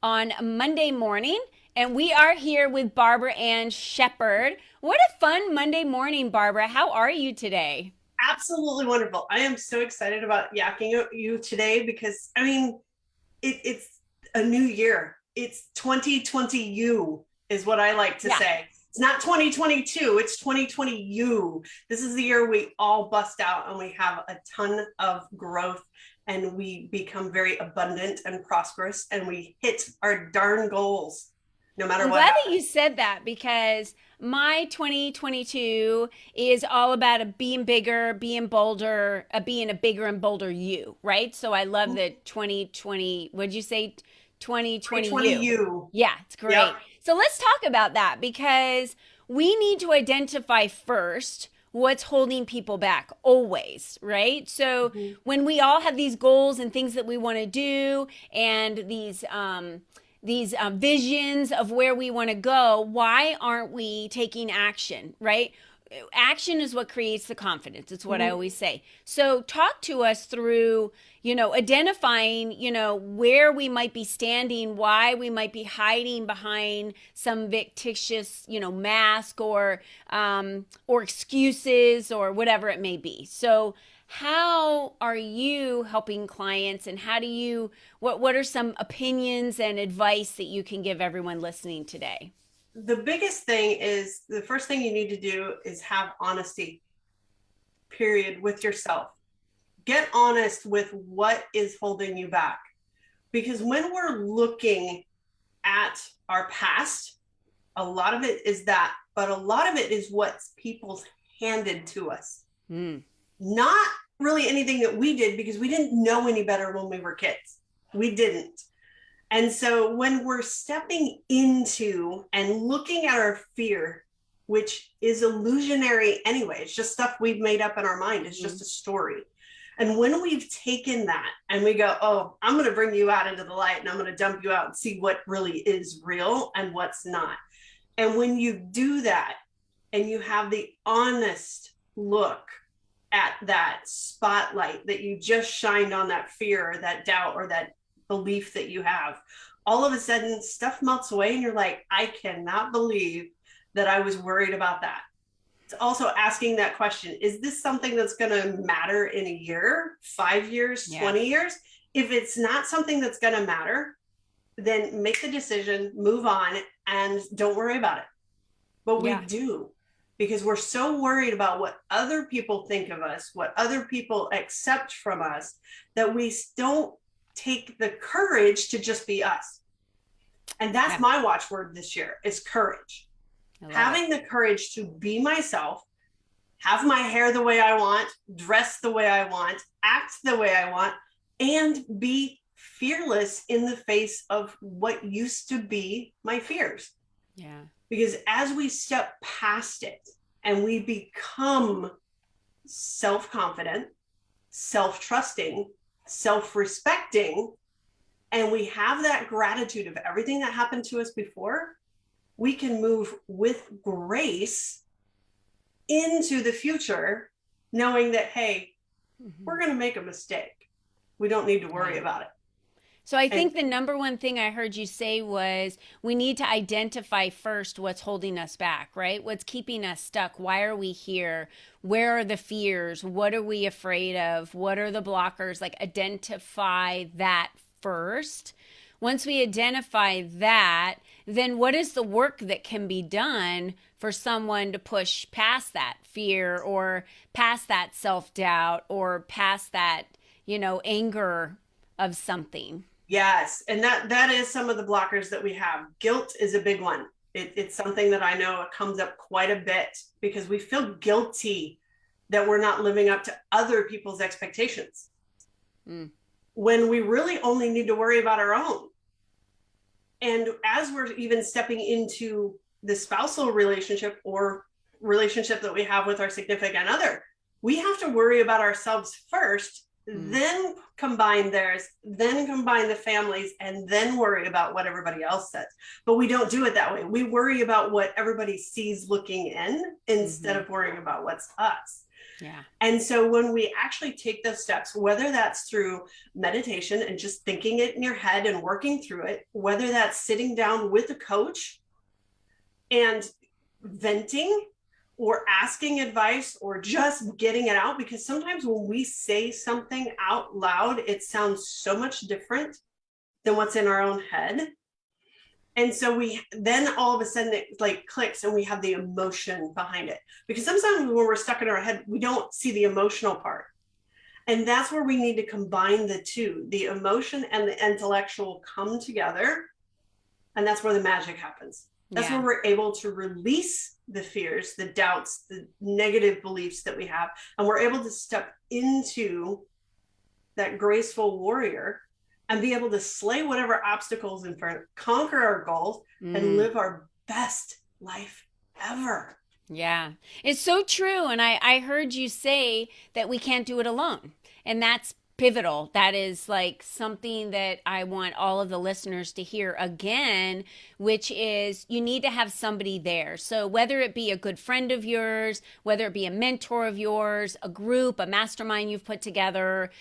On Monday morning, and we are here with Barbara Ann Shepard. What a fun Monday morning, Barbara. How are you today? Absolutely wonderful. I am so excited about yakking you today because it's a new year. It's 2020 you is what I like to Yeah. say. It's not 2022, it's 2020 you. This is the year we all bust out and we have a ton of growth and we become very abundant and prosperous and we hit our darn goals no matter I'm what glad that happens. you said that because my 2022 is all about being bigger, being bolder, being a bigger and bolder you, right? So I love the 2020, what'd you say? 2020 2020 you. you. Yeah, it's Yep. great. So let's talk about that because we need to identify first what's holding people back always, right? So Mhm. when we all have these goals and things that we want to do and these visions of where we want to go, why aren't we taking action, right? Action is what creates the confidence. It's what I Mhm. always say. So talk to us through, identifying, where we might be standing, why we might be hiding behind some fictitious, mask or excuses or whatever it may be. So how are you helping clients, and how do you what are some opinions and advice that you can give everyone listening today? The biggest thing is the first thing you need to do is have honesty, period, with yourself. Get honest with what is holding you back. Because when we're looking at our past, a lot of it is that, but a lot of it is what's people's handed to us. Mm. Not really anything that we did because we didn't know any better when we were kids. We didn't. And so when we're stepping into and looking at our fear, which is illusionary anyway, it's just stuff we've made up in our mind, it's Mm-hmm. just a story. And when we've taken that and we go, oh, I'm going to bring you out into the light and I'm going to dump you out and see what really is real and what's not. And when you do that and you have the honest look at that spotlight that you just shined on that fear or that doubt or that belief that you have, all of a sudden stuff melts away and you're like, I cannot believe that I was worried about that. It's also asking that question, is this something that's going to matter in a year, 5 years, Yeah. 20 years? If it's not something that's going to matter, then make the decision, move on, and don't worry about it. But we Yeah. do, because we're so worried about what other people think of us, what other people accept from us, that we don't take the courage to just be us. And that's Yeah. my watchword this year is courage. I love it. Having the courage to be myself, have my hair the way I want, dress the way I want, act the way I want, and be fearless in the face of what used to be my fears. Yeah. Because as we step past it and we become self confident, self trusting, self respecting, and we have that gratitude of everything that happened to us before, we can move with grace into the future, knowing that, hey, Mm-hmm. we're going to make a mistake. We don't need to worry Right. about it. So I And think the number one thing I heard you say was we need to identify first what's holding us back, right? What's keeping us stuck? Why are we here? Where are the fears? What are we afraid of? What are the blockers? Like identify that first. Once we identify that, then what is the work that can be done for someone to push past that fear or past that self doubt or past that, anger of something? yes, and that is some of the blockers that we have. Guilt is a big one. It's something that I know comes up quite a bit because we feel guilty that we're not living up to other people's expectations Mm. when we really only need to worry about our own. And as we're even stepping into the spousal relationship or relationship that we have with our significant other, we have to worry about ourselves first, Mm. then combine theirs, then combine the families, and then worry about what everybody else says. But we don't do it that way. We worry about what everybody sees looking in instead Mm-hmm. of worrying about what's us. Yeah. And so when we actually take those steps, whether that's through meditation and just thinking it in your head and working through it, whether that's sitting down with a coach and venting or asking advice or just getting it out, because sometimes when we say something out loud, it sounds so much different than what's in our own head. And so we then all of a sudden it like clicks and we have the emotion behind it. Because sometimes when we're stuck in our head, we don't see the emotional part. And that's where we need to combine the two. The emotion and the intellectual come together. And that's where the magic happens. That's where we're able to release the fears, the doubts, the negative beliefs that we have. And we're able to step into that graceful warrior and be able to slay whatever obstacles in front, conquer our goals, and live our best life ever. Yeah, it's so true. And I heard you say that we can't do it alone. And that's pivotal. That is like something that I want all of the listeners to hear again, which is you need to have somebody there. So whether it be a good friend of yours, whether it be a mentor of yours, a group, a mastermind you've put together,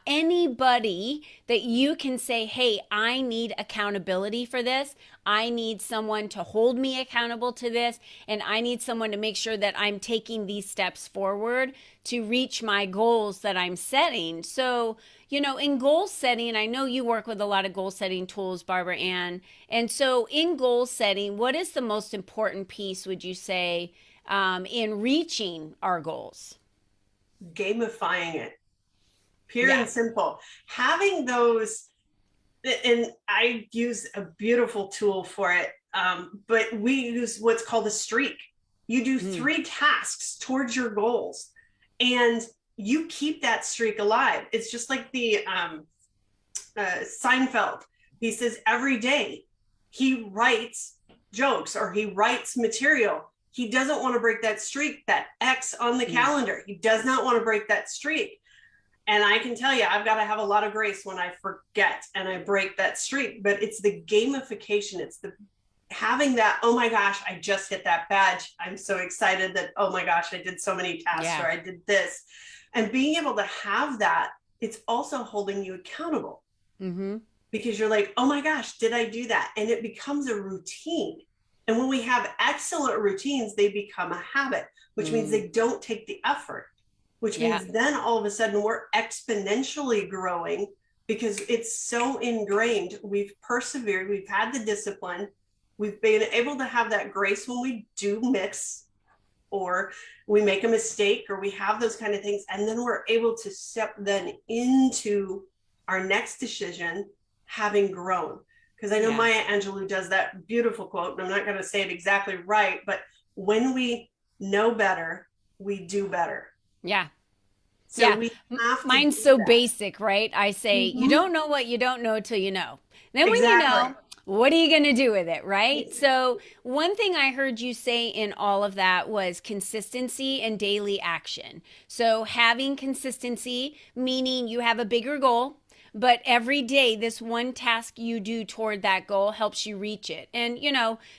anybody that you can say, hey, I need accountability for this. I need someone to hold me accountable to this, and I need someone to make sure that I'm taking these steps forward to reach my goals that I'm setting. So, in goal setting, I know you work with a lot of goal setting tools, Barbara Ann. And so in goal setting, what is the most important piece, would you say, in reaching our goals? Gamifying it, pure and simple. Having those, and I use a beautiful tool for it, but we use what's called a streak. You do 3 tasks towards your goals, and you keep that streak alive. It's just like the Seinfeld. He says every day he writes jokes or he writes material. He doesn't want to break that streak, that X on the calendar. He does not want to break that streak. And I can tell you, I've got to have a lot of grace when I forget and I break that streak. But it's the gamification. It's the having that, oh my gosh, I just hit that badge. I'm so excited that, oh my gosh, I did so many tasks or I did this. And being able to have that, it's also holding you accountable. Because you're like, oh my gosh, did I do that? And it becomes a routine. And when we have excellent routines, they become a habit, which means they don't take the effort, which means then all of a sudden we're exponentially growing because it's so ingrained. We've persevered, we've had the discipline, we've been able to have that grace when we do mix or we make a mistake or we have those kind of things. And then we're able to step then into our next decision, having grown. Because I know Maya Angelou does that beautiful quote, and I'm not going to say it exactly right, but when we know better, we do better. Yeah. So we have to mine's so basic, right? I say, you don't know what you don't know till you know. Then when you know, what are you going to do with it, right? So one thing I heard you say in all of that was consistency and daily action. So having consistency, meaning you have a bigger goal, but every day, this one task you do toward that goal helps you reach it. And,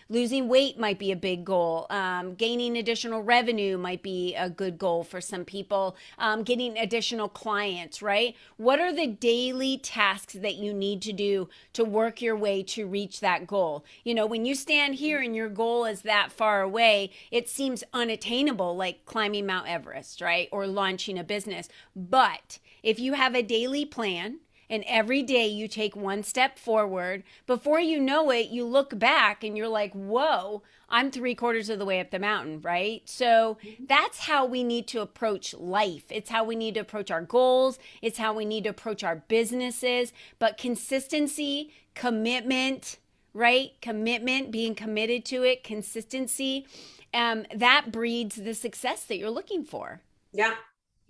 losing weight might be a big goal. Gaining additional revenue might be a good goal for some people. Getting additional clients, right? What are the daily tasks that you need to do to work your way to reach that goal? When you stand here and your goal is that far away, it seems unattainable, like climbing Mount Everest, right? Or launching a business. But if you have a daily plan, and every day you take one step forward, before you know it, you look back and you're like, whoa, I'm 3/4 of the way up the mountain, right? So that's how we need to approach life. It's how we need to approach our goals. It's how we need to approach our businesses. But consistency, commitment, right? Commitment, being committed to it, consistency, that breeds the success that you're looking for. Yeah.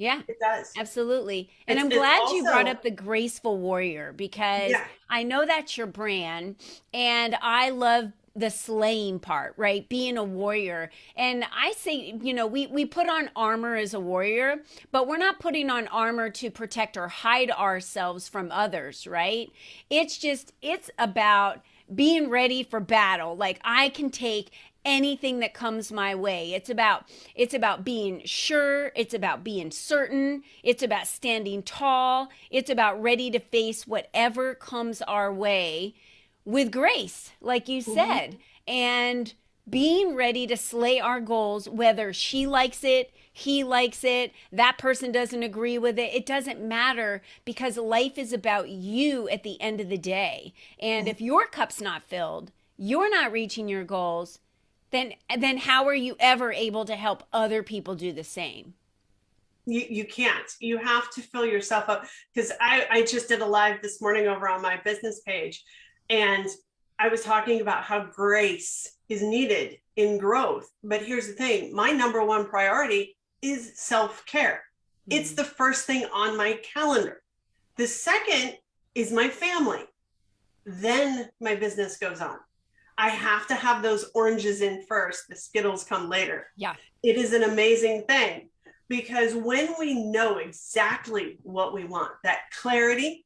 Yeah, it does. Absolutely. And I'm glad you brought up the Graceful Warrior because I know that's your brand and I love the slaying part, right? Being a warrior. And I say, we put on armor as a warrior, but we're not putting on armor to protect or hide ourselves from others, right? It's about being ready for battle. Like I can take anything that comes my way. It's about being sure, it's about being certain, it's about standing tall, it's about ready to face whatever comes our way with grace, like you Mhm. said. And being ready to slay our goals, whether she likes it, he likes it, that person doesn't agree with it. It doesn't matter because life is about you at the end of the day. And if your cup's not filled, you're not reaching your goals, then how are you ever able to help other people do the same? You can't. You have to fill yourself up. Because I just did a live this morning over on my business page, and I was talking about how grace is needed in growth. But here's the thing, my number one priority is self-care. It's Mm. the first thing on my calendar. The second is my family. Then my business goes on. I have to have those oranges in first. The Skittles come later. Yeah. It is an amazing thing because when we know exactly what we want, that clarity,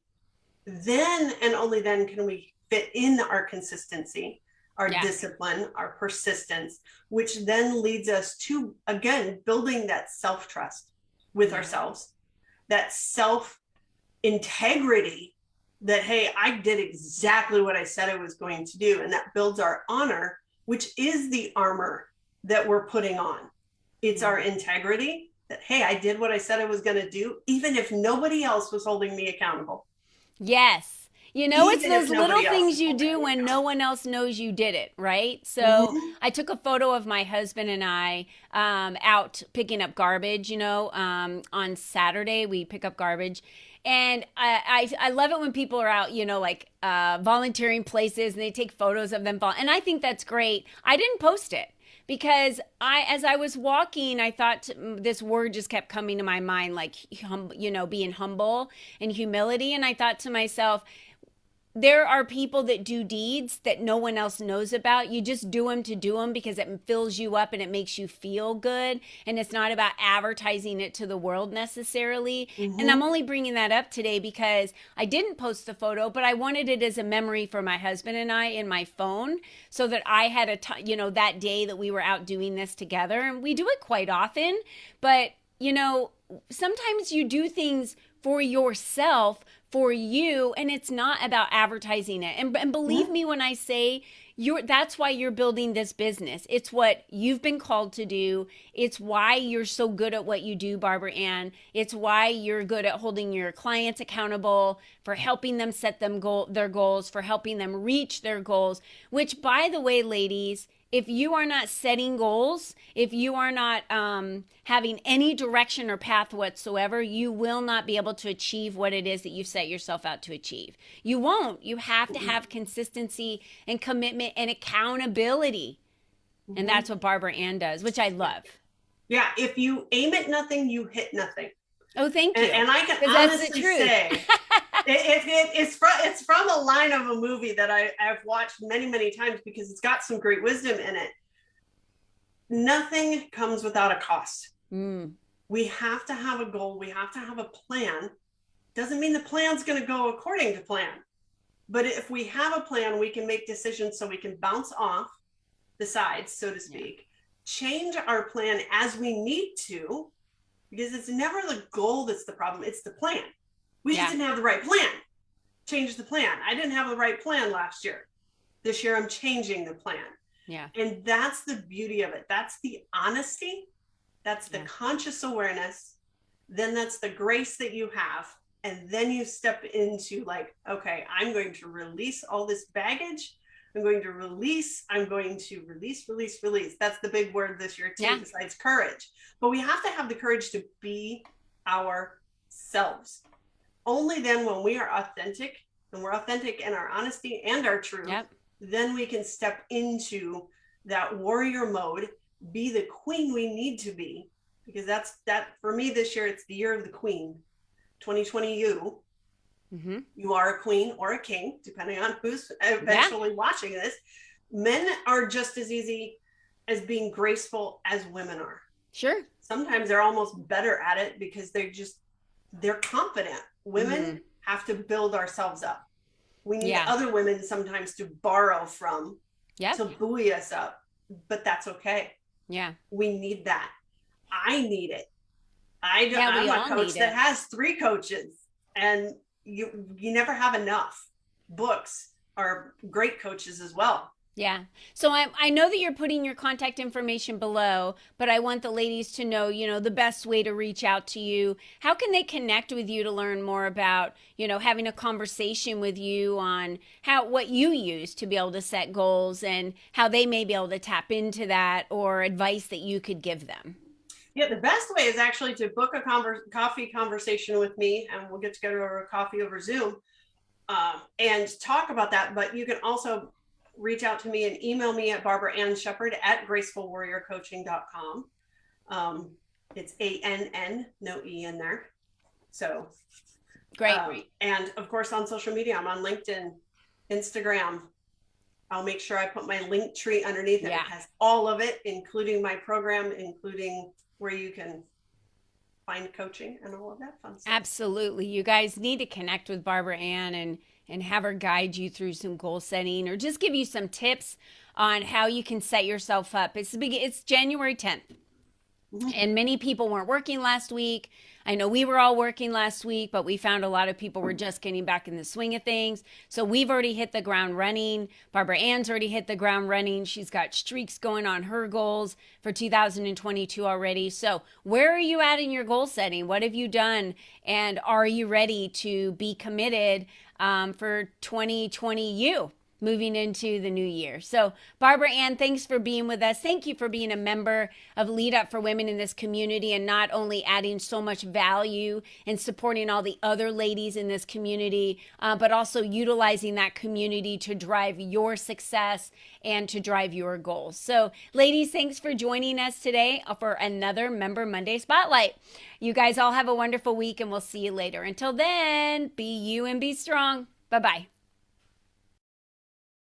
then and only then can we fit in our consistency, our Yeah. discipline, our persistence, which then leads us to, again, building that self trust with Yeah. ourselves, that self integrity that, hey, I did exactly what I said I was going to do. And that builds our honor, which is the armor that we're putting on. It's Yeah. our integrity that, hey, I did what I said I was going to do, even if nobody else was holding me accountable. Yes. You know, it's Even if those little nobody else things is you holding do me when no accountable. one else knows you did it, right? So Mm-hmm. I took a photo of my husband and I out picking up garbage, on Saturday. We pick up garbage. And I love it when people are out, like volunteering places and they take photos of them. And I think that's great. I didn't post it because as I was walking, I thought this word just kept coming to my mind, like, being humble and humility. And I thought to myself, there are people that do deeds that no one else knows about. You just do them to do them because it fills you up and it makes you feel good. And it's not about advertising it to the world necessarily. And I'm Mm-hmm. only bringing that up today because I didn't post the photo, but I wanted it as a memory for my husband and I in my phone so that I had that day that we were out doing this together. And we do it quite often, but sometimes you do things for yourself, for you, and it's not about advertising it. And believe Mm-hmm. me when I say that's why you're building this business. It's what you've been called to do. It's why you're so good at what you do, Barbara Ann. It's why you're good at holding your clients accountable, for helping them set their goals, for helping them reach their goals, which, by the way, ladies, if you are not setting goals, if you are not having any direction or path whatsoever, you will not be able to achieve what it is that you've set yourself out to achieve. You won't. You have to have consistency and commitment and accountability. And Mm-hmm. that's what Barbara Ann does, which I love. Yeah. If you aim at nothing, you hit nothing. Oh, thank And, you. and I can Because that's the honestly truth. say, it's from a line of a movie that I've watched many times because it's got some great wisdom in it. Nothing comes without a cost. Mm, We have to have a goal. We have to have a plan. Doesn't mean the plan's going to go according to plan. But if we have a plan, we can make decisions so we can bounce off the sides, so to yeah. speak, change our plan as we need to, because it's never the goal that's the problem. It's the plan. We just Yeah. didn't have the right plan. Change the plan. I didn't have the right plan last year. This year I'm changing the plan. Yeah. And that's the beauty of it. That's the honesty. That's the Yeah. conscious awareness. Then that's the grace that you have. And then you step into, like, okay, I'm going to release all this baggage. I'm going to release, release. That's the big word this year too, Yeah. besides courage. But we have to have the courage to be ourselves. Only then, when we are authentic, and we're authentic in our honesty and our truth, Yep. then we can step into that warrior mode, be the queen we need to be. Because that's that for me this year, it's the year of the queen. 2020, Mm-hmm. you are a queen or a king, depending on who's Yeah. eventually watching this. Men are just as easy as being graceful as women are. Sure. Sometimes they're almost better at it because they're confident. Mm-hmm. Women have to build ourselves up. We need Yeah. other women sometimes to borrow from Yep. to buoy us up, but that's okay. Yeah. We need that. I need it. Yeah, we I'm a all coach need that it. has 3 coaches, and you never have enough. Books are great coaches as well. Yeah. So I know that you're putting your contact information below, but I want the ladies to know, the best way to reach out to you. How can they connect with you to learn more about, having a conversation with you on what you use to be able to set goals and how they may be able to tap into that or advice that you could give them? Yeah, the best way is actually to book a coffee conversation with me, and we'll get together over coffee over Zoom, and talk about that. But you can also reach out to me and email me at Barbara Ann Shepard at gracefulwarriorcoaching.com. It's ANN, no E in there. So, Great. and of course on social media, I'm on LinkedIn, Instagram. I'll make sure I put my link tree underneath it. Yeah. It has all of it, including my program, including where you can find coaching and all of that fun stuff. Absolutely. You guys need to connect with Barbara Ann and have her guide you through some goal setting or just give you some tips on how you can set yourself up. It's January 10th. And many people weren't working last week. I know we were all working last week, but we found a lot of people were just getting back in the swing of things. So we've already hit the ground running. Barbara Ann's already hit the ground running. She's got streaks going on her goals for 2022 already. So where are you at in your goal setting? What have you done? And are you ready to be committed for 2020 moving into the new year? So, Barbara Ann, thanks for being with us. Thank you for being a member of Lead Up for Women in this community and not only adding so much value and supporting all the other ladies in this community, but also utilizing that community to drive your success and to drive your goals. So, ladies, thanks for joining us today for another Member Monday Spotlight. You guys all have a wonderful week, and we'll see you later. Until then, be you and be strong. Bye-bye.